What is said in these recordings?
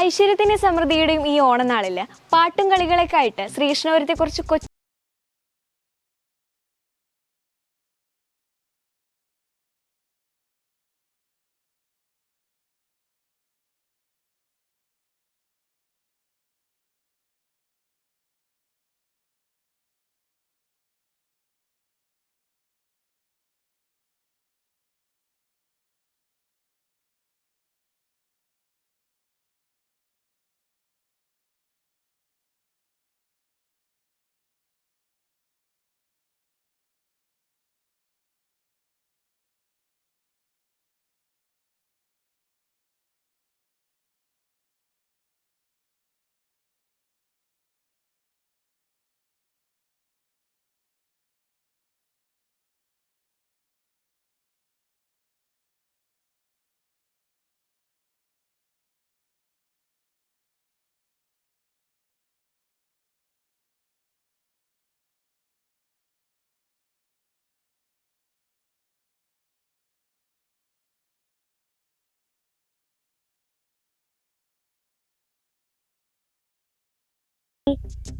ഐശ്വര്യത്തിന്റെ സമൃദ്ധിയുടെയും ഈ ഓണനാളില് പാട്ടും കളികളൊക്കെ ആയിട്ട് ശ്രീകൃഷ്ണപുരത്തെ കുറിച്ച്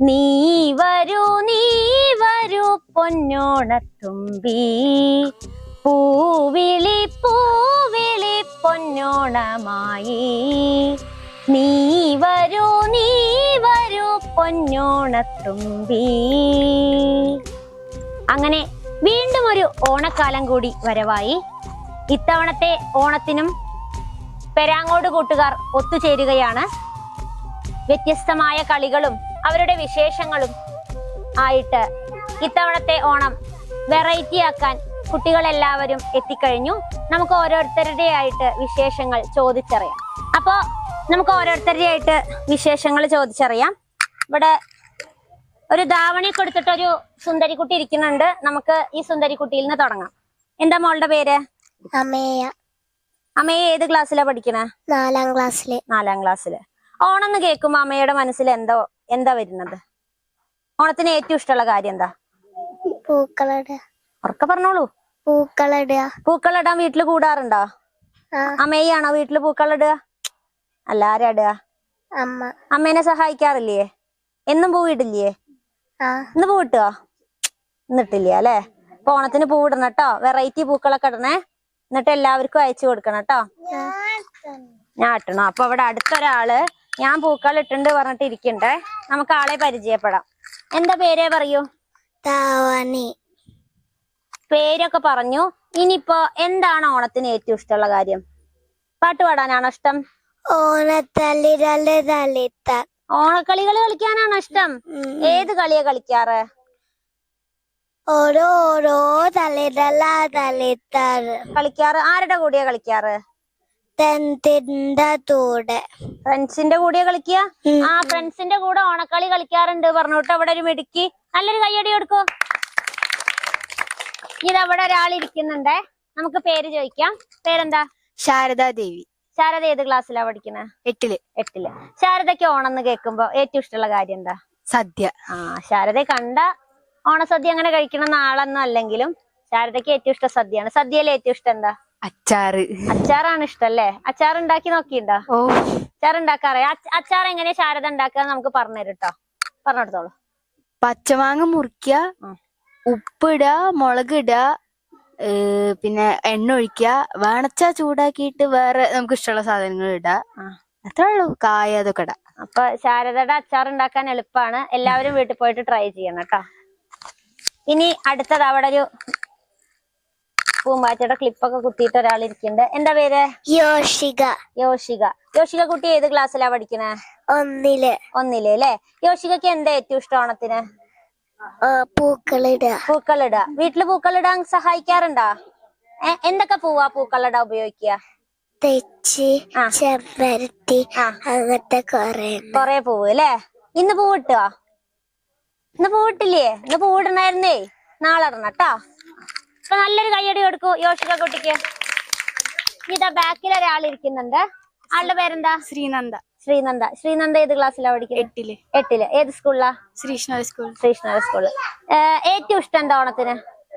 നീ വരൂ പൊന്നോണത്തുമ്പി, പൂവിളി പൊന്നോണമായി. നീ വരൂ പൊന്നോണത്തുമ്പി. അങ്ങനെ വീണ്ടും ഒരു ഓണക്കാലം കൂടി വരവായി. ഇത്തവണത്തെ ഓണത്തിനും പെരാങ്ങോട് കൂട്ടുകാർ ഒത്തുചേരുകയാണ്. വ്യത്യസ്തമായ കളികളും അവരുടെ വിശേഷങ്ങളും ആയിട്ട് ഇത്തവണത്തെ ഓണം വെറൈറ്റി ആക്കാൻ കുട്ടികളെല്ലാവരും എത്തിക്കഴിഞ്ഞു. നമുക്ക് ഓരോരുത്തരുടെ ആയിട്ട് വിശേഷങ്ങൾ ചോദിച്ചറിയാം. അപ്പോ നമുക്ക് ഓരോരുത്തരുടെ ആയിട്ട് വിശേഷങ്ങൾ ചോദിച്ചറിയാം. ഇവിടെ ഒരു ധാവണി കൊടുത്തിട്ടൊരു സുന്ദരിക്കുട്ടി ഇരിക്കുന്നുണ്ട്. നമുക്ക് ഈ സുന്ദരിക്കുട്ടിയിൽ നിന്ന് തുടങ്ങാം. എന്താ മോളുടെ പേര്? അമേയ. അമേയ ഏത് ക്ലാസ്സിലാ പഠിക്കണേ? 4ാം ക്ലാസ്സില്. 4ാം ക്ലാസ്സില്. ഓണം എന്ന് കേൾക്കുമ്പോ അമ്മയുടെ മനസ്സിൽ എന്താ വരുന്നത്? ഓണത്തിന് ഏറ്റവും ഇഷ്ടമുള്ള കാര്യം എന്താ? പൂക്കളിടുക. ഉറക്കെ പറഞ്ഞോളൂ. പൂക്കളിടുക. പൂക്കളിടാൻ വീട്ടില് കൂടാറുണ്ടോ? അമ്മയാണോ വീട്ടില് പൂക്കളിടുക? അല്ല, ആരാ ഇടുക? അമ്മ. അമ്മേനെ സഹായിക്കാറില്ലേ? എന്നും പൂവിടില്ലേ? ഇന്ന് പൂവിട്ടോ? ഇന്നിട്ടില്ല അല്ലേ? അപ്പൊ ഓണത്തിന് പൂവിടണം കേട്ടോ. വെറൈറ്റി പൂക്കളൊക്കെ ഇടണേ. എന്നിട്ട് എല്ലാവർക്കും അയച്ചു കൊടുക്കണം കേട്ടോ. ഞാൻ ഇട്ടണോ? അപ്പൊ അവിടെ അടുത്തൊരാള് ഞാൻ പൂക്കൾ ഇട്ടുണ്ട് പറഞ്ഞിട്ട് ഇരിക്കണ്ടേ. നമുക്ക് ആളെ പരിചയപ്പെടാം. എന്താ പേരേ പറയൂ? താവണി. പേരൊക്കെ പറഞ്ഞു. ഇനിയിപ്പോ എന്താണ് ഓണത്തിന് ഏറ്റവും ഇഷ്ടമുള്ള കാര്യം? പാട്ട് പാടാനാണോ ഇഷ്ടം? ഓണക്കളികൾ കളിക്കാനാണോ ഇഷ്ടം? ഏത് കളിയാ കളിക്കാറ്? ഓരോ കളിക്കാറ്? ആരുടെ കൂടെയാ കളിക്കാറ്? ഫ്രണ്ട്സിന്റെ കൂടെയാ കളിക്കുക? ആ, ഫ്രണ്ട്സിന്റെ കൂടെ ഓണക്കളി കളിക്കാറുണ്ട് പറഞ്ഞോട്ട് അവിടെ ഒരു മിടുക്കി. നല്ലൊരു കയ്യടി കൊടുക്കൂ. ഇതവിടെ ഒരാൾ ഇരിക്കുന്നുണ്ടേ. നമുക്ക് പേര് ചോദിക്കാം. പേരെന്താ? ശാരദാദേവി. ശാരദ ഏത് ക്ലാസ്സിലാ പഠിക്കണേ? 8ല്. ശാരദയ്ക്ക് ഓണം എന്ന് കേൾക്കുമ്പോ ഏറ്റവും ഇഷ്ടമുള്ള കാര്യം എന്താ? സദ്യ. ശാരദയെ കണ്ട ഓണസദ്യ അങ്ങനെ കഴിക്കണം നാളൊന്നും അല്ലെങ്കിലും ശാരദയ്ക്ക് ഏറ്റവും ഇഷ്ടം സദ്യയാണ്. സദ്യയിൽ ഏറ്റവും ഇഷ്ടം എന്താ? അച്ചാറാണ് ഇഷ്ടല്ലേ? അച്ചാർ ഉണ്ടാക്കി നോക്കിണ്ടോ? അച്ചാർ ഉണ്ടാക്കാറിയാ? അച്ചാർ എങ്ങനെയാ ശാരദ ഉണ്ടാക്കുക നമുക്ക് പറഞ്ഞു തരും കേട്ടോ. പറഞ്ഞെടുത്തോളൂ. പച്ചമാങ്ങ മുറിക്കുക, ഉപ്പിടുക, മുളക് ഇടുക, പിന്നെ എണ്ണ ഒഴിക്കുക, വേണച്ചാ ചൂടാക്കിയിട്ട് വേറെ നമുക്ക് ഇഷ്ടമുള്ള സാധനങ്ങൾ ഇടുക. അത്രേ ഉള്ളൂ. കായ അതൊക്കെ ഇടാം. അപ്പൊ ശാരദയുടെ അച്ചാർ ഉണ്ടാക്കാൻ എളുപ്പമാണ്. എല്ലാവരും വീട്ടിൽ പോയിട്ട് ട്രൈ ചെയ്യണം കേട്ടോ. ഇനി അടുത്തത് അവിടെ ഒരു പൂമ്പാറ്റയുടെ ക്ലിപ്പൊക്കെ കുത്തിയിട്ട് ഒരാൾ ഇരിക്കുന്നുണ്ട്. എന്താ പേര്? യോഷിക. യോഷിക കുട്ടി ഏത് ക്ലാസ്സിലാ പഠിക്കണേ? 1ല് അല്ലേ? യോഷികക്ക് എന്താ ഏറ്റവും ഇഷ്ടം ഓണത്തിന്? പൂക്കളിടുക. വീട്ടില് പൂക്കളിടാൻ സഹായിക്കാറുണ്ടോ? എന്തൊക്കെ പൂവാ പൂക്കളിടാൻ ഉപയോഗിക്കുക? തെച്ചി, ചെമ്പരത്തി, അങ്ങനത്തെ കൊറേ പൂവ് അല്ലേ? ഇന്ന് പൂവിട്ടോ? ഇന്ന് പൂവിട്ടില്ലേ? ഇന്ന് പൂവിടണായിരുന്നേ. നാളെ ഇടണം കേട്ടോ. അപ്പൊ നല്ലൊരു കയ്യടി കൊടുക്കൂ യോഷിക കുട്ടിക്ക്. ഇതാ ബാക്കിൽ ഒരാൾ ഇരിക്കുന്നുണ്ട്. ആളുടെ പേരെന്താ? ശ്രീനന്ദ. ഏത് ക്ലാസ്സിലാ പഠിക്കുന്നത്? 8ല്. ഏത് സ്കൂളിലാ? ശ്രീകൃഷ്ണ സ്കൂൾ. ഏറ്റവും ഇഷ്ടം എന്താ ഓണത്തിന്?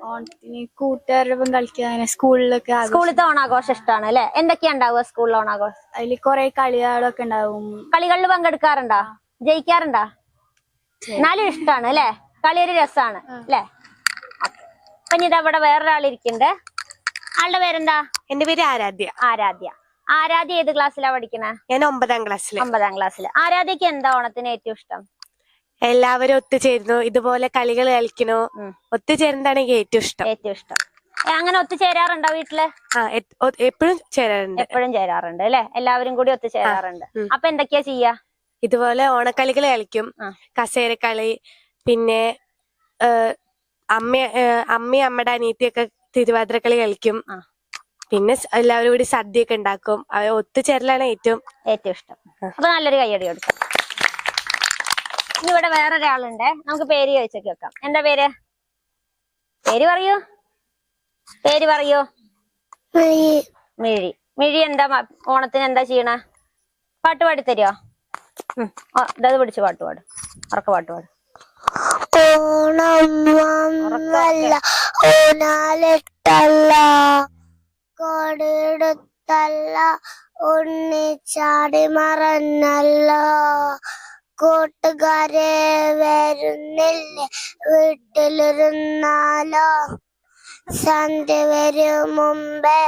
ഓണത്തിന് കൂട്ടുകാരോടൊപ്പം കളിക്കാൻ സ്കൂളിലൊക്കെ സ്കൂളിലത്തെ ഓണാഘോഷം ഇഷ്ടമാണ് അല്ലെ? എന്തൊക്കെയാ ഉണ്ടാവുക സ്കൂളിൽ ഓണാഘോഷം? അതിൽ കൊറേ കളികളൊക്കെ ഉണ്ടാവും. കളികളിൽ പങ്കെടുക്കാറുണ്ടോ? ജയിക്കാറുണ്ടോ? എന്നാലും ഇഷ്ടമാണ് അല്ലെ? കളി ഒരു രസമാണ് അല്ലെ? അപ്പൊ ഇനി ഇതവിടെ വേറൊരാളിരിക്കുന്നുണ്ട്. ആളുടെ പേരെന്താ? എന്റെ പേര് ആരാധ്യ. ആരാധ്യ. ആരാധ്യ ഏത് ക്ലാസ്സിലാ പഠിക്കണേ? ഞാൻ 9ാം ക്ലാസ്സിൽ. 9ാം ക്ലാസ്സിൽ. ആരാധ്യക്ക് എന്താ ഓണത്തിന് ഏറ്റവും ഇഷ്ടം? എല്ലാവരും ഒത്തുചേരുന്നു, ഇതുപോലെ കളികൾ കളിക്കണു, ഒത്തുചേരുന്നതാണ് എനിക്ക് ഏറ്റവും ഇഷ്ടം. ഏറ്റവും ഇഷ്ടം. അങ്ങനെ ഒത്തുചേരാറുണ്ടോ വീട്ടില്? എപ്പോഴും ചേരാറുണ്ട്. എപ്പോഴും ചേരാറുണ്ട് അല്ലെ? എല്ലാവരും കൂടി ഒത്തുചേരാറുണ്ട്. അപ്പൊ എന്തൊക്കെയാ ചെയ്യാ? ഇതുപോലെ ഓണക്കളികൾ കളിക്കും, കസേരക്കളി, പിന്നെ അമ്മയും അമ്മയുടെ അനിയത്തിയൊക്കെ തിരുവാതിരക്കളി കളിക്കും. പിന്നെ എല്ലാവരും കൂടി സദ്യയൊക്കെ ഉണ്ടാക്കും. ഒത്തുചേരലാണ് ഏറ്റവും ഇഷ്ടം. അപ്പൊ നല്ലൊരു കയ്യടി കൊടുക്കാം. ഇനി ഇവിടെ വേറൊരാളുണ്ട്, നമുക്ക് പേര് ചോദിച്ചൊക്കെ വെക്കാം. എന്താ പേര്? പേര് പറയൂ. പേര് പറയൂ. മിഴി. മിഴി എന്താ ഓണത്തിന് എന്താ ചെയ്യണ? പാട്ട് പാടിത്തരുമോ? ഇതത് പിടിച്ച് പാട്ട് പാടും. ഉറക്ക പാട്ട് പാടും. ഓണം വന്നല്ല ഊനാലിട്ടല്ല കോടിയെടുത്തല്ല ഉണ്ണിച്ചാടി മറന്നല്ലോ കൂട്ടുകാരെ വരുന്നില്ലേ വീട്ടിലിരുന്നാലോ സന്ധ്യ വരും മുമ്പേ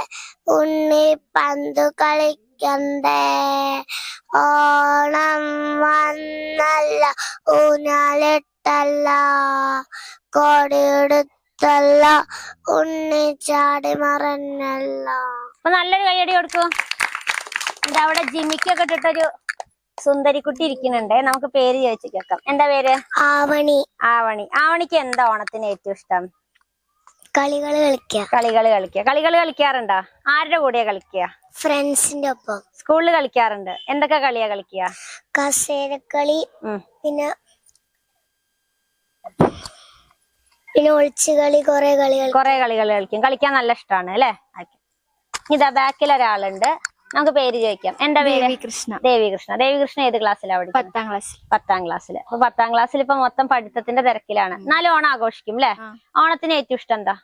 ഉണ്ണി പന്ത് കളിക്കണ്ടേ ഓണം വന്നല്ല ഊഞ്ഞാലിട്ടല്ല കോടിയെടുത്തല്ല ഉണ്ണിച്ചാടി മറന്നല്ല. അപ്പൊ നല്ലൊരു കയ്യടി കൊടുക്കൂ. ഇതവിടെ ജിമിക്കൊക്കെ ഇട്ടിട്ടൊരു സുന്ദരിക്കുട്ടി ഇരിക്കുന്നുണ്ട്. നമുക്ക് പേര് ചോദിച്ചു കേൾക്കാം. എന്താ പേര്? ആവണി. ആവണി. ആവണിക്ക് എന്താ ഓണത്തിന് ഏറ്റവും ഇഷ്ടം? കളികൾ കളിക്കുക. കളികൾ കളിക്കുക. കളികൾ കളിക്കാറുണ്ടോ? ആരുടെ കൂടെയാ കളിക്കുക? ഫ്രണ്ട്സിന്റെ ഒപ്പം. സ്കൂളിൽ കളിക്കാറുണ്ട്. എന്തൊക്കെ കളിയാ കളിക്കുക? കസേരക്കളി, പിന്നെ ഒളിച്ചുകളി, കുറെ കളികൾ കളിക്കും. കളിക്കാൻ നല്ല ഇഷ്ടമാണ് അല്ലെ? ഇതാ ബാക്കിൽ ഒരാളുണ്ട്, നമുക്ക് പേര് ചോദിക്കാം. എന്താ പേര്? കൃഷ്ണ. ദേവികൃഷ്ണ. ദേവികൃഷ്ണ ഏത് ക്ലാസ്സിലാണ് പഠിക്കുന്നത്? 10ാം ക്ലാസ്സിൽ. 10ാം ക്ലാസ്സിൽ. അപ്പൊ 10ാം ക്ലാസ്സിൽ ഇപ്പൊ മൊത്തം പഠിത്തത്തിന്റെ തിരക്കിലാണ്. എന്നാലും ഓണം ആഘോഷിക്കും അല്ലെ? ഓണത്തിന് ഏറ്റവും ഇഷ്ടം എന്താ?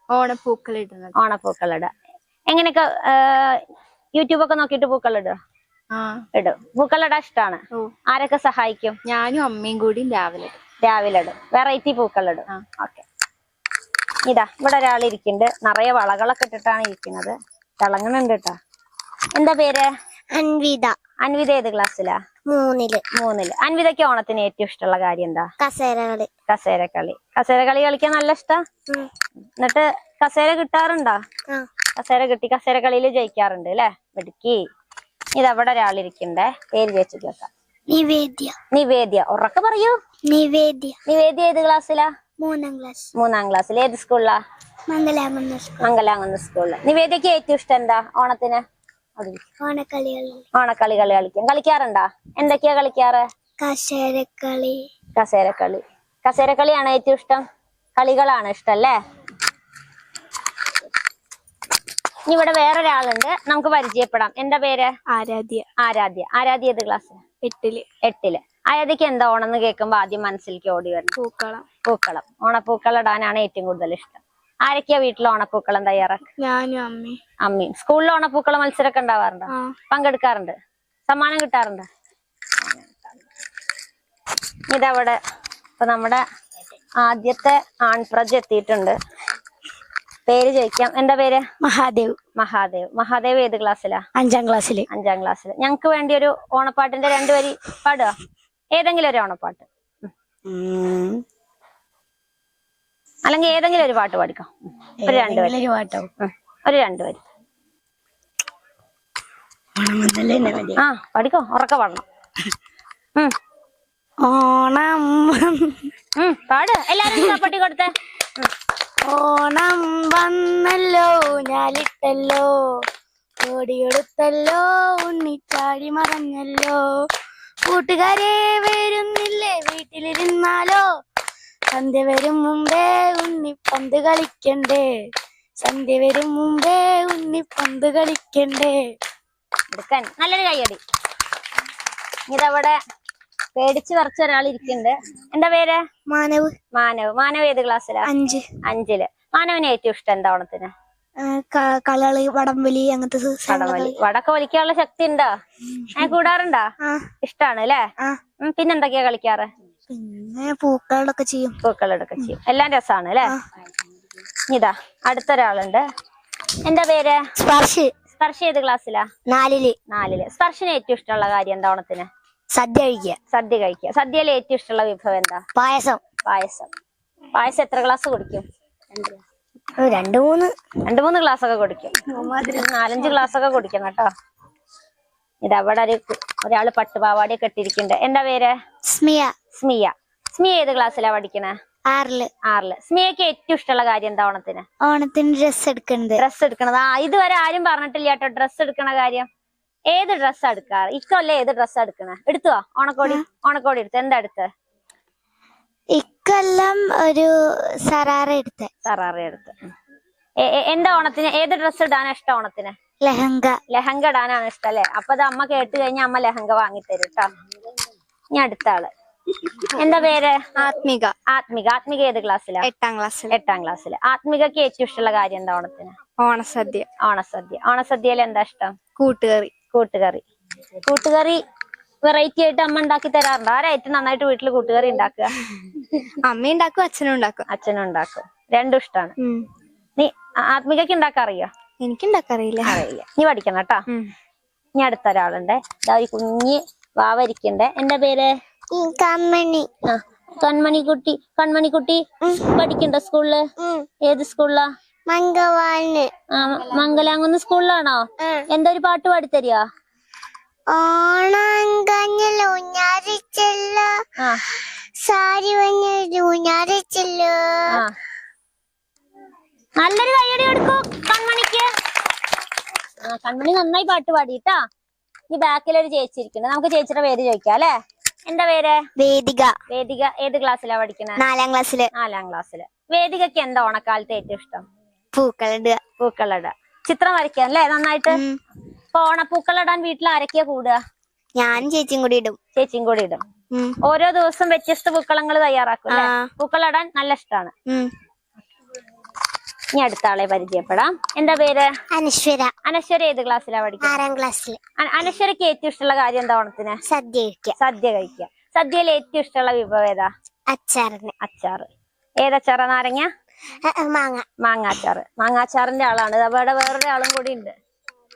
ഓണപ്പൂക്കൾ ഇടുന്നത്. ഓണപ്പൂക്കളിട. എങ്ങനെയൊക്കെ യൂട്യൂബൊക്കെ നോക്കിയിട്ട് പൂക്കളിടുക? ഇടും. പൂക്കളിടാൻ ഇഷ്ടമാണ്. ആരൊക്കെ സഹായിക്കും? ഞാനും അമ്മയും കൂടി രാവിലെ ഇടും. വെറൈറ്റി പൂക്കളിടും. ഓക്കെ. ഇതാ ഇവിടെ ഒരാളിരിക്കുന്നുണ്ട്, നിറയെ വളകളൊക്കെ ഇട്ടിട്ടാണ് ഇരിക്കുന്നത്. തിളങ്ങുന്നുണ്ട് കേട്ടോ. എന്താ പേര്? അൻവിത. അൻവിത ഏത് ക്ലാസ്സിലാ? 3ല്. അൻവിതയ്ക്ക് ഓണത്തിന് ഏറ്റവും ഇഷ്ടമുള്ള കാര്യം എന്താ? കസേരകളി. കസേരകളി കളിക്കാൻ നല്ല ഇഷ്ടാ. എന്നിട്ട് കസേര കിട്ടാറുണ്ടോ? കസേര കിട്ടി. കസേരകളിയിൽ ജയിക്കാറുണ്ട് അല്ലെ? മിടുക്കി. ഇതവിടെ ഒരാളിരിക്കണ്ടേ, പേര് ചോദിച്ചു കേൾക്കാം. നിവേദ്യ. നിവേദ്യ. ഉറക്കെ പറയൂ. നിവേദ്യ. നിവേദ്യ ഏത് ക്ലാസ്സിലാ? 3ാം ക്ലാസ്. 3ാം ക്ലാസ്സിൽ. ഏത് സ്കൂളിലാ? മംഗലാകുന്ന് സ്കൂളില്. നിവേദ്യക്ക് ഏറ്റവും ഇഷ്ടം എന്താ ഓണത്തിന്? ഓണക്കളികൾ കളിക്കും. കളിക്കാറുണ്ടോ? എന്തൊക്കെയാ കളിക്കാറ്? കസേരക്കളിയാണ് ഏറ്റവും ഇഷ്ടം. കളികളാണ് ഇഷ്ടം അല്ലേ? ഇനി ഇവിടെ വേറൊരാളുണ്ട്, നമുക്ക് പരിചയപ്പെടാം. എന്താ പേര്? ആരാധ്യ. ആരാധ്യ ഏത് ക്ലാസ്? 8ല്. ആരാധ്യക്ക് എന്താ ഓണം എന്ന് കേൾക്കുമ്പോ ആദ്യം മനസ്സിലേക്ക് ഓടി വരുന്നത്? പൂക്കളം. ഓണപ്പൂക്കളം ഇടാനാണ് ഏറ്റവും കൂടുതൽ ഇഷ്ടം. ആരൊക്കെയാ വീട്ടിൽ ഓണപ്പൂക്കളം തയ്യാറാക്കുക? ഞാനും അമ്മയും. സ്കൂളിൽ ഓണപ്പൂക്കളം മത്സരമൊക്കെ ഉണ്ടാവാറുണ്ടോ? പങ്കെടുക്കാറുണ്ട്. സമ്മാനം കിട്ടാറുണ്ട്. ഇതവിടെ ഇപ്പൊ നമ്മുടെ ആദ്യത്തെ ആൺപ്രജ എത്തിയിട്ടുണ്ട്. പേര് ചോദിക്കാം. എന്താ പേര്? മഹാദേവ് ഏത് ക്ലാസ്സിലാ? 5ാം ക്ലാസ്സിൽ. ഞങ്ങക്ക് വേണ്ടി ഒരു ഓണപ്പാട്ടിന്റെ 2 വരി പാടുക. ഏതെങ്കിലും ഒരു ഓണപ്പാട്ട്, അല്ലെങ്കിൽ ഏതെങ്കിലും ഒരു പാട്ട് പാടിക്കോ. ഒരു 2 വരി. ഒരു 2 വരി. പാടിക്കോ. ഉറക്കെ പാടണം. ഓണം പാട്. എല്ലാരും ചപ്പട്ടി കൊടുത്തേ. ഓണം വന്നല്ലോ ഞാലിട്ടല്ലോ ഓടിയെടുത്തല്ലോ ഉണ്ണിച്ചാടി മറഞ്ഞല്ലോ കൂട്ടുകാരെ വരുന്നില്ലേ വീട്ടിലിരുന്നാലോ സന്ധ്യ വരും മുമ്പേ ഉണ്ണിപ്പന്ത് കളിക്കണ്ടേ എടുക്കാൻ നല്ലൊരു കയ്യടി. ഇതവിടെ പേടിച്ച് വരച്ച ഒരാൾ ഇരിക്കുന്നുണ്ട്. എന്താ പേര്? മാനവ്. മാനവ് ഏത് ക്ലാസ്സിലാ? 5ല്. മാനവന് ഏറ്റവും ഇഷ്ടം എന്താ ഓണത്തിന്? കളകള്, വടംവലി, അങ്ങനത്തെ വടംവലി. വടക്ക വലിക്കാനുള്ള ശക്തി ഉണ്ടോ? കൂടാറുണ്ടോ? ഇഷ്ടാണ് അല്ലേ? പിന്നെന്തൊക്കെയാ കളിക്കാറ്? പിന്നെ പൂക്കളൊക്കെ ചെയ്യും. പൂക്കളെടുക്കെ ചെയ്യും. എല്ലാം രസാണ് അല്ലേ? ഇതാ അടുത്തൊരാളുണ്ട്. എന്താ പേര്? സ്പർശ്. സ്പർശ് ഏത് ക്ലാസ്സിലാ? 4-ല്. സ്പർശിന് ഏറ്റവും ഇഷ്ടമുള്ള കാര്യം എന്താ ഓണത്തിന്? സദ്യ കഴിക്കുക. സദ്യ കഴിക്കുക. സദ്യയിൽ ഏറ്റവും ഇഷ്ടമുള്ള വിഭവം എന്താ? പായസം. പായസം എത്ര ഗ്ലാസ് കുടിക്കും? 2-3 ഗ്ലാസ് ഒക്കെ കുടിക്കും. 4-5 ഗ്ലാസ് ഒക്കെ കുടിക്കണം കേട്ടോ. ഇതവിടെ ഒരാള് പട്ടുപാവാടിയൊക്കെ ഇട്ടിരിക്കുന്നുണ്ട്. എന്താ പേര്? സ്മിയ ഏത് ക്ലാസ്സിലാ പഠിക്കണേ? 6-ല്. സ്മിയക്ക് ഏറ്റവും ഇഷ്ടമുള്ള കാര്യം എന്താ ഓണത്തിന്? ഡ്രസ് എടുക്കണത്. ഇതുവരെ ആരും പറഞ്ഞിട്ടില്ല കേട്ടോ ഡ്രസ് എടുക്കണ കാര്യം. ഏത് ഡ്രസ്സാ എടുക്കാറ്? ഇക്കല്ലേ ഏത് ഡ്രസ്സാ എടുക്കണേ? എടുത്തുവാ ഓണക്കോടി എടുത്ത്. എന്താ എടുത്ത്? ഇക്കൊല്ലം ഒരു സറാറ എടുത്ത്. എന്താ ഓണത്തിന് ഏത് ഡ്രസ്സ് ഇടാനാ ഇഷ്ടം? ഓണത്തിന് ലെഹങ്ക ഇടാനാണ് ഇഷ്ടം അല്ലെ? അപ്പൊ അത് അമ്മ കേട്ട് കഴിഞ്ഞാൽ അമ്മ ലെഹങ്ക വാങ്ങിത്തരും കേട്ടോ. ഇനി അടുത്ത ആള്. എന്താ പേര്? ആത്മിക ഏത് ക്ലാസ്സിലാ? 8-ാം ക്ലാസ്സില്. ആത്മികക്ക് ഏറ്റവും ഇഷ്ടമുള്ള കാര്യം എന്താ ഓണത്തിന്? ഓണസദ്യയിൽ എന്താ ഇഷ്ടം? കൂട്ടുകറി വെറൈറ്റി ആയിട്ട് അമ്മ ഉണ്ടാക്കി തരാറുണ്ട്. ആരാ ഏറ്റവും നന്നായിട്ട് വീട്ടില് കൂട്ടുകറി ഉണ്ടാക്കുക? അമ്മയും ഉണ്ടാക്കും, അച്ഛനും ഉണ്ടാക്കും. രണ്ടും ഇഷ്ടമാണ്. നീ ആത്മികക്ക് ഉണ്ടാക്കാറിയോ? എനിക്കുണ്ടാക്കാറിയില്ല. നീ പഠിക്കണം കേട്ടോ. ഇനി അടുത്ത ഒരാളുണ്ട്. ഈ കുഞ്ഞ് വാവരിക്കണ്ടേ. എന്താ പേര്? കൺമണിക്കുട്ടി. പഠിക്കണ്ട സ്കൂളില്? ഏത് സ്കൂളിലാ? മംഗലാംകുന്ന് സ്കൂളിലാണോ? എന്താ ഒരു പാട്ട് പാടിത്തരിക? ഓണാങ്കഞ്ഞല്ലോ ഞാരിച്ചല്ലോ സാരി വഞ്ഞൂഞ്ഞാരിച്ചല്ലോ. നല്ലൊരു കയ്യടി കൊടുക്കൂ കൺമണിക്ക്. കൺമണി നന്നായി പാട്ട് പാടിട്ടാ. ഈ ബാക്കിലൊരു ചേച്ചി ഇരിക്കുന്നത്. നമുക്ക് ചേച്ചിയുടെ പേര് ചോദിക്കാം അല്ലെ? എന്താ പേര്? വേദിക. ഏത് ക്ലാസ്സിലാ പഠിക്കുന്നത്? 4-ാം ക്ലാസ്സില്. വേദികക്ക് എന്താ ഓണക്കാലത്ത് ഏറ്റവും ഇഷ്ടം? പൂക്കളിടുക. ചിത്രം വരയ്ക്കാൻ അല്ലേ നന്നായിട്ട്? അപ്പൊ ഓണപ്പൂക്കളിടാൻ വീട്ടിൽ ആരൊക്കെയാ കൂടുക? ഞാനും ചേച്ചിയും കൂടി ഇടും. ഓരോ ദിവസം വ്യത്യസ്ത പൂക്കളങ്ങൾ തയ്യാറാക്കും അല്ലെ? പൂക്കളിടാൻ നല്ല ഇഷ്ടമാണ്. ഇനി അടുത്ത ആളെ പരിചയപ്പെടാം. എന്താ പേര്? അനശ്വര ഏത് ക്ലാസ്സിലാ പഠിക്കുന്നത്? 6-ാം ക്ലാസ്സില്. അനശ്വരക്ക് ഏറ്റവും ഇഷ്ടമുള്ള കാര്യം എന്താ ഓണത്തിന്? സദ്യ കഴിക്കുക. സദ്യയിൽ ഏറ്റവും ഇഷ്ടമുള്ള വിഭവം ഏതാ? അച്ചാറ്. ഏതച്ചാറാ? നാരങ്ങ? മാങ്ങാച്ചാറിന്റെ ആളാണ്. അവിടെ വേറൊരു ആളും കൂടി ഉണ്ട്.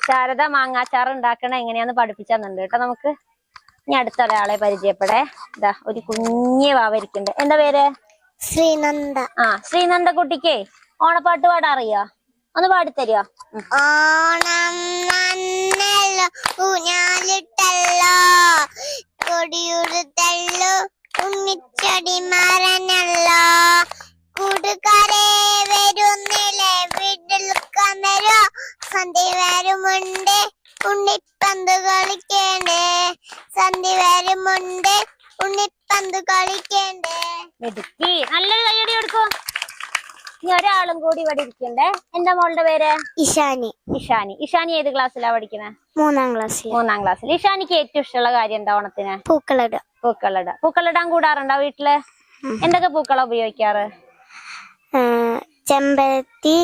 ശാരദ മാങ്ങാച്ചാറ് ഉണ്ടാക്കണ എങ്ങനെയാന്ന് പഠിപ്പിച്ചു തന്നിട്ടുണ്ട് കേട്ടോ നമുക്ക്. ഇനി അടുത്ത ഒരാളെ പരിചയപ്പെടേ. ഇതാ ഒരു കുഞ്ഞ് വാവരിക്കുന്നുണ്ട്. എന്താ പേര്? ശ്രീനന്ദ. ശ്രീനന്ദ കുട്ടിക്ക് ഓണപ്പാട്ട് പാടാറിയോ? ഒന്ന് പാടിത്തരുമോ? ഓണം വന്നല്ലോ ഊഞ്ഞാലിട്ടല്ലോ കൊടിയുടുത്തല്ലോ ഉണ്ണിച്ചടി മറഞ്ഞല്ലോ കൂട്ടുകാരെ വരുന്നില്ലേ വീട്ടിൽക്കാൻ വരോ സന്ധ്യ വരുമുണ്ട് ഉണ്ണിപ്പന്ത് കളിക്കേണ്ടേ മിടുക്കി. നല്ലൊരു കയ്യടി കൊടുക്കും. ഇനി ഒരാളും കൂടി ഇവിടെ ഇരിക്കണ്ടേ. എന്താ മോളുടെ പേര്? ഇഷാനി ഏത് ക്ലാസ്സിലാ പഠിക്കുന്നത്? 3-ാം ക്ലാസ്സിൽ. ഇഷാനിക്ക് ഏറ്റവും ഇഷ്ടമുള്ള കാര്യം എന്താ ഓണത്തിന്? പൂക്കളിടാൻ കൂടാറുണ്ടോ വീട്ടില്? എന്തൊക്കെ പൂക്കളാ ഉപയോഗിക്കാറ്? ചെമ്പരത്തി,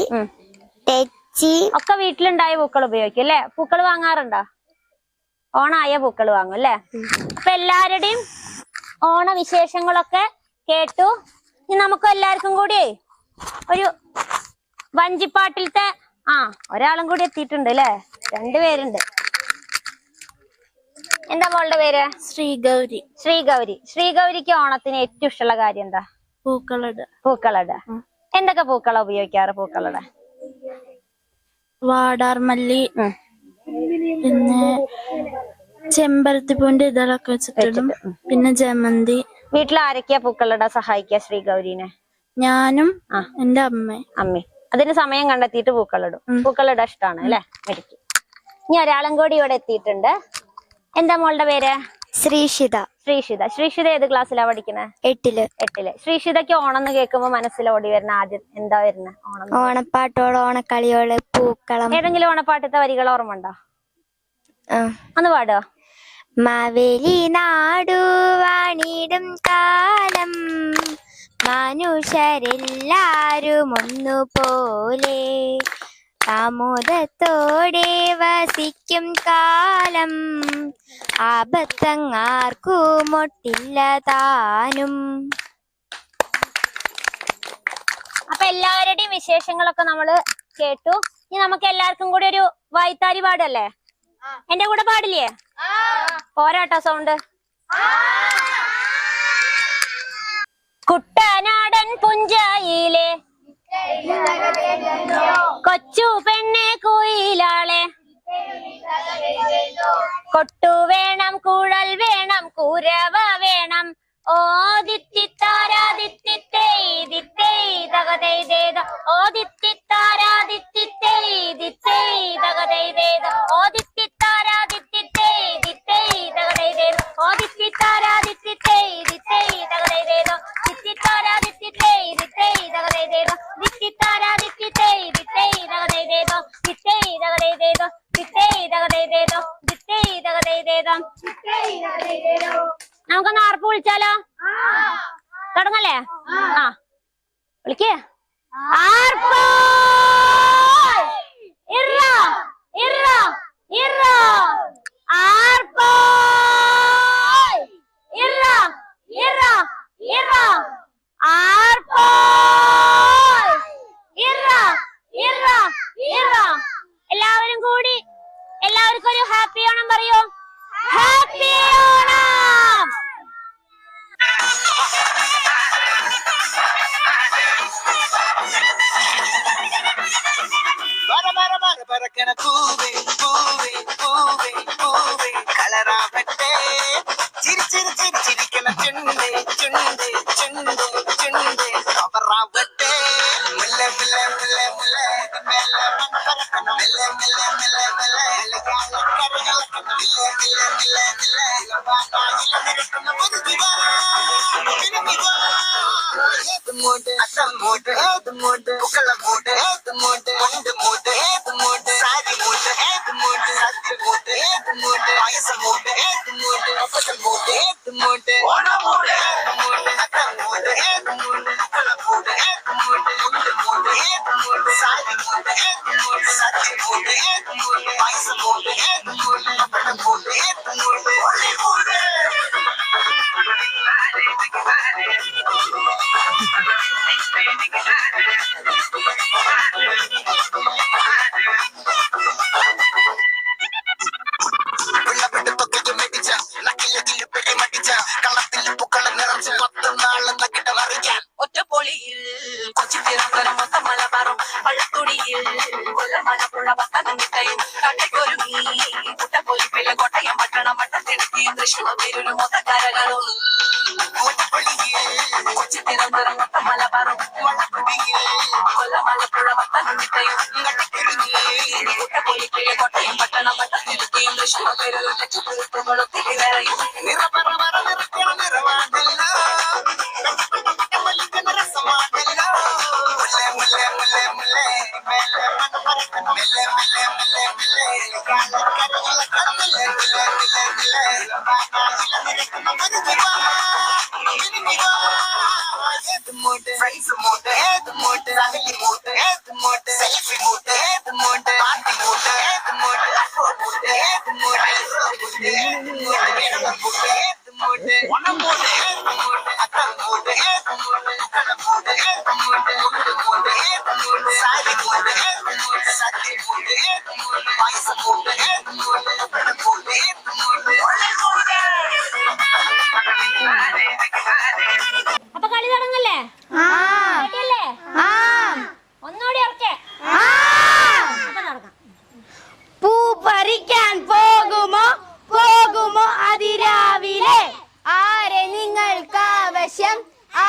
തെച്ചി ഒക്കെ വീട്ടിലുണ്ടായ പൂക്കൾ ഉപയോഗിക്കും അല്ലെ? പൂക്കൾ വാങ്ങാറുണ്ടോ? ഓണായ പൂക്കൾ വാങ്ങും അല്ലെ? അപ്പൊ എല്ലാവരുടെയും ഓണവിശേഷങ്ങളൊക്കെ കേട്ടു. ഇനി നമുക്ക് എല്ലാവർക്കും കൂടി ഒരു വഞ്ചിപ്പാട്ടിലത്തെ ഒരാളും കൂടി എത്തിയിട്ടുണ്ട് അല്ലെ? 2 പേരുണ്ട്. എന്താ മോളുടെ പേര്? ശ്രീഗൗരിക്ക് ഓണത്തിന് ഏറ്റവും ഇഷ്ടമുള്ള കാര്യം എന്താ? പൂക്കളിടുക. എന്തൊക്കെ പൂക്കളാ ഉപയോഗിക്കാറ്? പൂക്കളിടാൻ വാടാർമല്ലി, പിന്നെ ചെമ്പരത്തിപ്പൂവിന്റെ ഇതളൊക്കെ വെച്ചിട്ടിടും. പിന്നെ ജമന്തി. വീട്ടിൽ ആരൊക്കെയാ പൂക്കളിടാൻ സഹായിക്കുക ശ്രീഗൗരിനെ? ഞാനും എന്റെ അമ്മയും. അതിന് സമയം കണ്ടെത്തിയിട്ട് പൂക്കളിടാൻ ഇഷ്ടമാണ് അല്ലെ? മേടിക്കും. ഇനി ഒരാളും കൂടി ഇവിടെ എത്തിയിട്ടുണ്ട്. എന്താ മോളുടെ പേര്? ശ്രീഷിത. ഏത് ക്ലാസ്സിലാ പഠിക്കുന്നത്? 8-ല്. ശ്രീഷിതയ്ക്ക് ഓണം എന്ന് കേൾക്കുമ്പോ മനസ്സിൽ ഓടി വരുന്ന ആദ്യം എന്താ വരുന്നത്? ഓണപ്പാട്ടോള്, ഓണക്കളിയോള്, പൂക്കളം. ഏതെങ്കിലും ഓണപ്പാട്ടത്തെ വരികൾ ഓർമ്മ ഉണ്ടോ? ഒന്ന് പാടുക. മാവേലി നാടു വാണിടും കാലം മനുഷ്യരെല്ലാരും ഒന്നുപോലെ ആമോദത്തോടെ വസിക്കും കാലം ആപത്തങ്ങാർക്കും ഒട്ടില്ല താനും. അപ്പൊ എല്ലാവരുടെയും വിശേഷങ്ങളൊക്കെ നമ്മള് കേട്ടു. ഇനി നമുക്ക് എല്ലാവർക്കും കൂടി ഒരു വൈത്താരി പാടല്ലേ? എന്റെ കൂടെ പാടില്ലേ? പോരാട്ടോ സൗണ്ട്. കുട്ടനാടൻ പുഞ്ചയിലെ കൊച്ചു പെണ്ണെ കുയിലാളെ കൊട്ടു വേണം, കുഴൽ വേണം, കുരവ വേണം. ഓ ദിത്തിത്താരാദിത്തിത്തേ തകതൈതേത. ഓ ദിത്തിത്താരാദിത്തിത്തേ തകതൈതേത. ഓ ദിത്തിത്താരാദിത്തിത്തേ തകതൈതേത. ഓ ദിത്തിത്താരാദിത്തിത്തേ തകതൈതേത. ദിത്തിത്താരാദിത്തിത്തേ തകതൈതേത. ദിത്തിത്താരാദിത്തിത്തേ തകതൈതേത. ദിത്തേ തകതൈതേത. ദിത്തേ തകതൈതേത. ദിത്തേ തകതൈതേത. നമുക്കൊന്ന് ആർപ്പ് വിളിച്ചാലോ? തുടങ്ങല്ലേ? ആ വിളിക്കേ. ആർപ്പ് ഇറ ഇറ ഇറ. ആർപ്പ് ഇറ ഇറ ഇറ. ആർപ്പ് ഇറ ഇറ ഇറ. എല്ലാവരും കൂടി എല്ലാവർക്കും ഒരു ഹാപ്പി ഓണം പറയൂ. ഹാപ്പി ഓണം. പറക്കണ പൂവേ പൂവേ പൂവേ പൂവേ കളറാവട്ടെ. ചിരിച്ചിരിച്ചിരിക്കണ ചുണ്ട് ചുണ്ട് ചുണ്ട് ചുണ്ട് അവറാവട്ടെ. മുല്ല മുല്ല മുല്ല മുല്ല മെല്ല പറക്കണം. മെല്ല മെല്ല മെല്ല മെല്ല കരകളക്കണം. മെല്ല മെല്ല മെല്ല മെല്ല നിരക്കുന്ന ഒരു ദിവാ. ഏത് മൂട് അസം മൂട് ഏത് മൂട് പൂക്കള മൂട് ഏത് മൂട് മുണ്ട് മൂട് ഏത് മൂട് സാരി മൂട് ഏത് മൂട് സദ്യ മൂട് ഏത് മൂട് പായസ മൂട് ഏത് മൂട് ഒപ്പത്തൽ മൂട് ഏത് മൂട് ഓണ മൂട് ഏത് മൂട് അത്തം മൂട് ഏത് മൂട് പൂക്കള മൂട് ഏത് മൂട് മുണ്ട് മൂട് ഏത് മൂട് സാരി മൂട് ഏത് മൂട് സദ്യ മൂട് ഏത് മൂട് പായസ മൂട് ഏത് മൂട് ഒപ്പത്തൽ മൂട് ഏത് മൂട് ഒളി മൂട്. ഒറ്റപ്പൊളിയിൽ കൊച്ചി തിരുവനന്തപുരം മൊത്തം മഴ പാറും പള്ളത്തുടിയിൽ കൊല്ലമലപ്പുഴ പത്തനംതിട്ടയും കട്ടക്കൊരുങ്ങി കുട്ടപ്പൊലിപ്പിലെ കോട്ടയം പട്ടണം പട്ടത്തിനെത്തി തൃശ്ശൂർ തിരുരു മൊത്തക്കാരകളും. കൊച്ചി തിരുവനന്തപുരം മൊത്തം മഴ പാറും പള്ളത്തുടിയിൽ കൊല്ലമലപ്പുഴ പത്തനംതിട്ടയും കട്ടക്കൊരുങ്ങി കുട്ടപ്പൊലിപ്പിലെ കോട്ടയം പട്ടണം പട്ടത്തിനെത്തി തൃശ്ശൂർ തിരുരു ലക്ഷത്തിരുത്തുകളും തിരിവരയും നിറപറ നിറക്കണം നിറവാണല്ലോ. അപ്പൊ കളി തുടങ്ങല്ലേ? കേട്ടില്ലേ? ഒന്നുകൂടി ഉറക്കെ. അപ്പൊ തുടങ്ങാം. പൂ പറിക്കാൻ പോകുമോ പോകുമോ അതിരാവിലെ? ആരെ നിങ്ങൾക്കാവശ്യം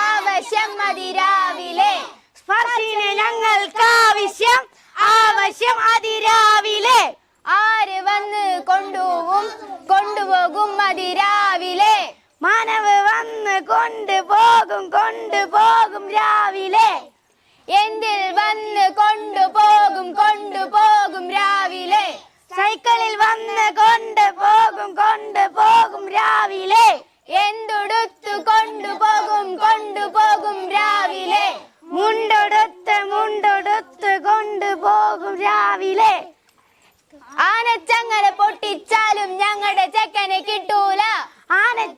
ആവശ്യം അതിരാവിലെ? സ്പർശിനെ ഞങ്ങൾക്കാവശ്യം ആവശ്യം അതിരാവിലെ. ആര് വന്ന് കൊണ്ടുപോകും അതിരാവിലെ? മാനവ് വന്ന് കൊണ്ടുപോകും രാവിലെ. എന്തിൽ വന്ന് കൊണ്ടുപോകും രാവിലെ? സൈക്കിളിൽ വന്ന് കൊണ്ടുപോകും രാവിലെ. എന്തുടുത്തു കൊണ്ടുപോകും രാവിലെ?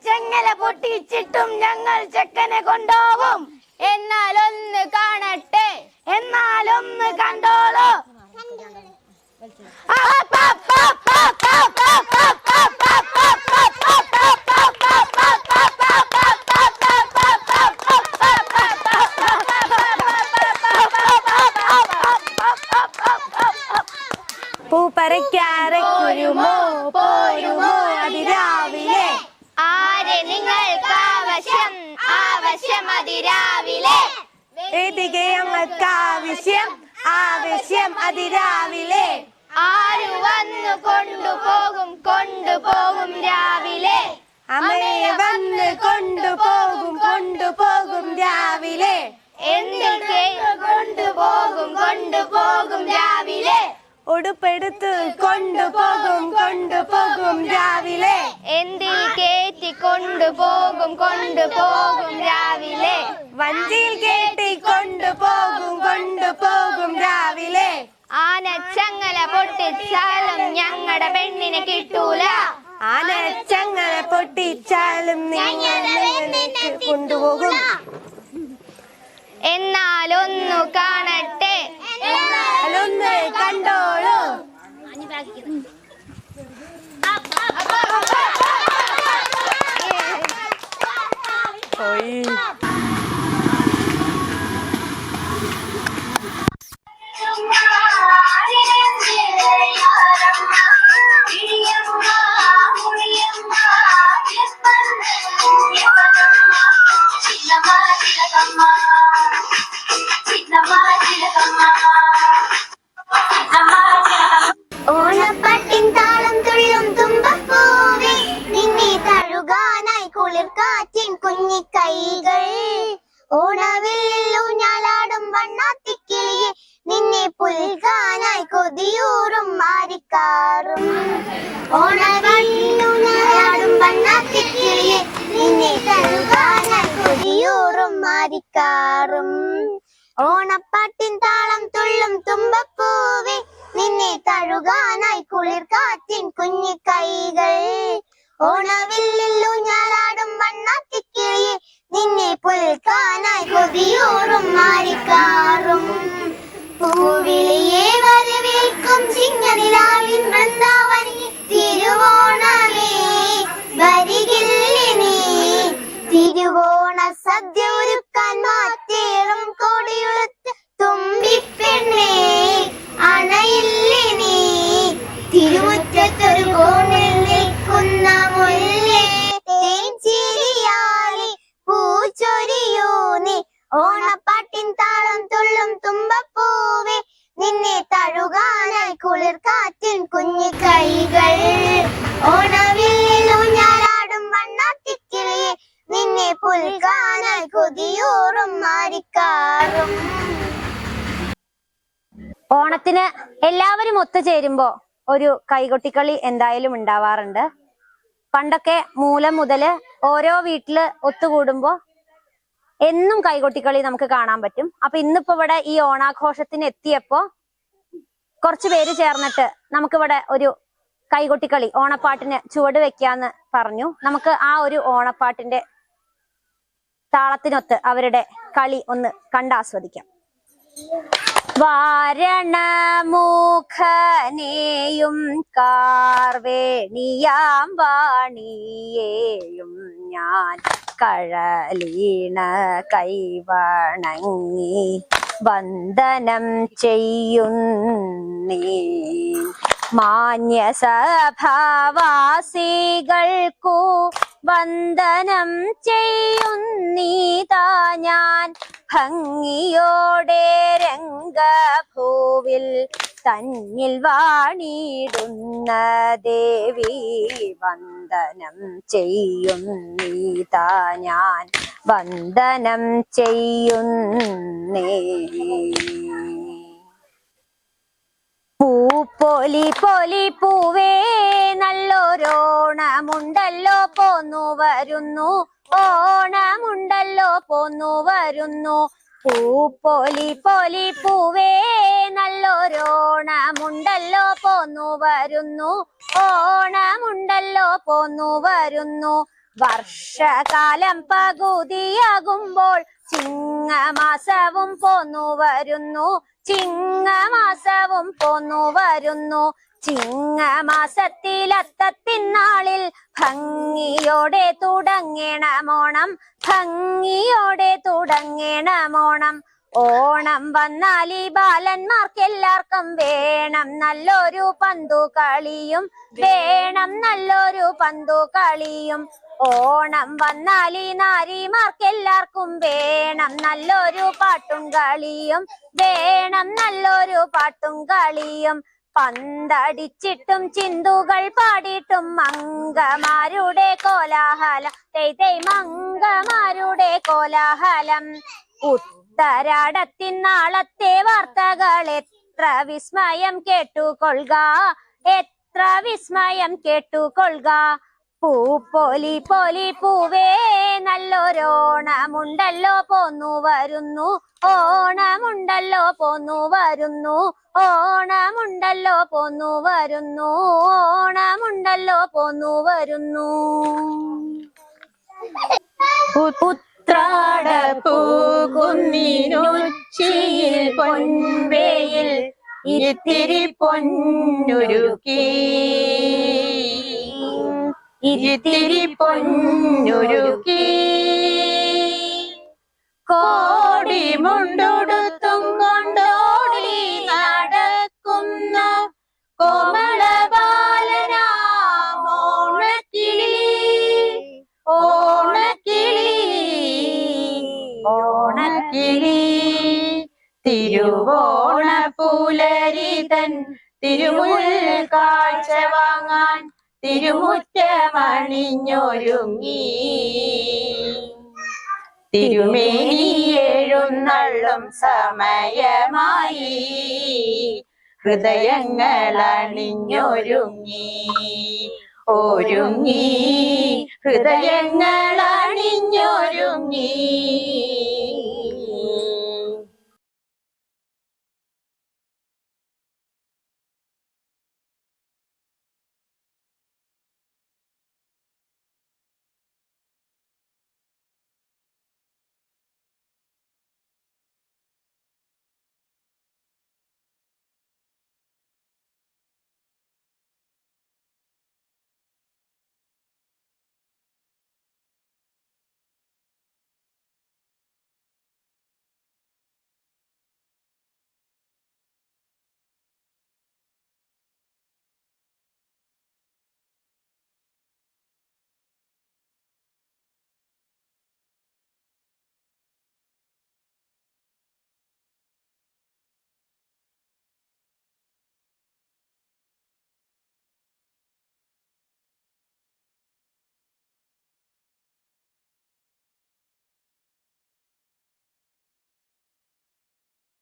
ചെങ്ങല പൊട്ടിച്ചിട്ടും ഞങ്ങൾ ചെക്കനെ കൊണ്ടുപോകും. എന്നാലൊന്ന് കാണട്ടെ, എന്നാലൊന്ന് കണ്ടോളൂ. പൂപ്പരയ്ക്കാരയ്ക്കുരുമോ പോരുമോ അതിരാവിലെ. ആരെ നിങ്ങൾക്കാവശ്യം ആവശ്യം അതിരാവിലെ. വേദികെ ഞങ്ങൾക്കാവശ്യം ആവശ്യം അതിരാവിലെ. ആരു വന്നു കൊണ്ടുപോകും കൊണ്ടുപോകും രാവിലെ. അമ്മയെ വന്ന് കൊണ്ടുപോകും കൊണ്ടുപോകും രാവിലെ. എന്തിൽ കൊണ്ടുപോകും കൊണ്ടുപോകും രാവിലെ. ഉടുപ്പെടുത്ത് കൊണ്ടുപോകും കൊണ്ടുപോകും രാവിലെ. എന്തിൽ കേറ്റി കൊണ്ടുപോകും കൊണ്ടുപോകും രാവിലെ. വഞ്ചിയിൽ കേട്ടി കൊണ്ടുപോകും കൊണ്ടുപോകും രാവിലെ. ആനച്ചങ്ങല പൊട്ടിച്ചാലും ഞങ്ങളുടെ പെണ്ണിനെ കിട്ടൂല. ആനച്ചങ്ങല പൊട്ടിച്ചാലും നിങ്ങൾ കൊണ്ടുപോകും. എന്നാലൊന്നു കാണട്ടെ, എന്നാലൊന്ന് കണ്ടോളൂ. ഓണപ്പാട്ടിൻ താളം തുള്ളും തുമ്പപ്പൂവേ, നിന്നെ തഴുകാനായി കുളിർക്കാറ്റിൻ കുഞ്ഞിക്കൈകൾ. ഓണവില്ലിൽ ഊഞ്ഞാലാടും വണ്ണാത്തിക്കിളിയെ, നിന്നെ പുൽകാനായി കൊതിയൂറും മാരിക്കാറും. ഓണവില്ലിൽ ഊഞ്ഞാലാടും വണ്ണാത്തിക്കിളിയെ, നിന്നെ തഴുകാനായി കൊതിയൂറും മാരിക്കാറും. ഓണപ്പാട്ടിൻ താളം തുള്ളും തുമ്പപ്പൂവേ, നിന്നെ തഴുകാനായി കുളിർക്കാറ്റിൻ കുഞ്ഞിക്കൈകൾ. ഓണവില്ലിൽ ഊഞ്ഞാലാടും വണ്ണാത്തിക്കിളിയെ, നിന്നെ പുൽക്കാനായി കൊതിയൂറും മാരിക്കാറും. പൂവിളിയെ വരവേൽക്കും ചിങ്ങനിലാവിൻ വൃന്ദാവനി, തിരുവോണമേ വരികില്ലേ നീ. തിരുവോണ സദ്യ ഒരുക്കാൻ മാറ്റേറും കൊടിയുടുത്ത് തുമ്പിപ്പെണ്ണേ അണയില്ലേ നീ. തിരുമുറ്റത്തൊരു കോണിൽ നിൽക്കുന്ന മുല്ലേ, തേൻചിരിയാലി പൂച്ചൊരിയൂ നീ. ഓണപ്പാട്ടിൻ താളം തുള്ളും തുമ്പപ്പൂവേ, നിന്നെ തഴുകാനായി കുളിർക്കാറ്റിൻ കുഞ്ഞിക്കൈകൾ. ഓണവില്ലിൽ ഊഞ്ഞാലാടും വണ്ണാത്തിക്കിളിയെ, നിന്നെ പുൽകാനായി കൊതിയൂറും മാരിക്കാറും. ഓണത്തിന് എല്ലാവരും ഒത്തുചേരുമ്പോ ഒരു കൈകൊട്ടിക്കളി എന്തായാലും ഉണ്ടാവാറുണ്ട്. പണ്ടൊക്കെ മൂലം മുതല് ഓരോ വീട്ടില് ഒത്തുകൂടുമ്പോ എന്നും കൈകൊട്ടിക്കളി നമുക്ക് കാണാൻ പറ്റും. അപ്പൊ ഇന്നിപ്പോ ഇവിടെ ഈ ഓണാഘോഷത്തിന് എത്തിയപ്പോ കുറച്ചു പേര് ചേർന്നിട്ട് നമുക്കിവിടെ ഒരു കൈകൊട്ടിക്കളി ഓണപ്പാട്ടിന് ചുവട് വെക്കാന്ന് പറഞ്ഞു. നമുക്ക് ആ ഒരു ഓണപ്പാട്ടിന്റെ താളത്തിനൊത്ത് അവരുടെ കളി ഒന്ന് കണ്ടാസ്വദിക്കാം. വാരണമുഖനെയും കാർവേണിയാം വാണിയേയും ഞാൻ കഴലീണ കൈവണങ്ങി വന്ദനം ചെയ്യുന്നീ. മാന്യസഭാവാസികൾക്കു വന്ദനം ചെയ്യുന്നീതാ ഞാൻ ഭംഗിയോടെ രംഗഭൂവിൽ തന്നിൽ വാണിടുന്ന ദേവി വന്ദനം ചെയ്യുന്നീതാ ഞാൻ വന്ദനം ചെയ്യുന്നേ. പൂപ്പൊലി പൊലി പൂവേ നല്ലൊരോണമുണ്ടല്ലോ പോന്നു വരുന്നു, ഓണമുണ്ടല്ലോ പോന്നു വരുന്നു. പൂപ്പൊലി പൊലി പൂവേ നല്ലൊരോണമുണ്ടല്ലോ പോന്നു വരുന്നു, ഓണമുണ്ടല്ലോ പോന്നു വരുന്നു. വർഷകാലം പകുതിയാകുമ്പോൾ ചിങ്ങമാസവും പോന്നു വരുന്നു, ചിങ്ങമാസവും പോന്നു വരുന്നു. ചിങ്ങമാസത്തിലത്തത്തിനാളിൽ ഭംഗിയോടെ തുടങ്ങണമോണം, ഭംഗിയോടെ തുടങ്ങണമോണം. ഓണം വന്നാൽ ഈ ബാലന്മാർക്കെല്ലാവർക്കും വേണം നല്ലൊരു പന്തു കളിയും, വേണം നല്ലൊരു പന്തു കളിയും. ഓണം വന്നാൽ ഈ നാരിമാർക്കെല്ലാവർക്കും വേണം നല്ലൊരു പാട്ടും കളിയും, വേണം നല്ലൊരു പാട്ടും കളിയും. പന്തടിച്ചിട്ടും ചിന്തുകൾ പാടിയിട്ടും മംഗമാരുടെ കോലാഹലം, തെയ് മംഗമാരുടെ കോലാഹലം. ഉത്തരാടത്തിൻ നാളത്തെ വാർത്തകൾ എത്ര വിസ്മയം കേട്ടുകൊള്ളുക, എത്ര വിസ്മയം കേട്ടുകൊള്ളുക. പൂപ്പൊലി പൊലി പൂവേ നല്ലൊരോണമുണ്ടല്ലോ പോന്നു വരുന്നു, ഓണമുണ്ടല്ലോ പോന്നു വരുന്നു, ഓണമുണ്ടല്ലോ പോന്നു വരുന്നു, ഓണമുണ്ടല്ലോ പോന്നു വരുന്നു. ഉത്രാട പൂകുന്നിനുച്ചിയിൽ പൊൻവേയിൽ ഇത്തിരി പൊന്നുരുക്കി, ഇത്തിരി പൊന്നുരുക്കി. കോടി മുണ്ടുടുത്തും കൊണ്ടോടി നടക്കുന്ന കോമള ബാലനാം ഓണക്കിളി, ഓണക്കിളി, ഓണക്കിളി. തിരുവോണ പുലരിതൻ തിരുമുൽ കാഴ്ച വാങ്ങാൻ തിരുമുറ്റമണിഞ്ഞൊരുങ്ങി, തിരുമേനി എഴുന്നള്ളും സമയമായി ഹൃദയങ്ങൾ അണിഞ്ഞൊരുങ്ങി, ഒരുങ്ങി ഹൃദയങ്ങൾ അണിഞ്ഞൊരുങ്ങി.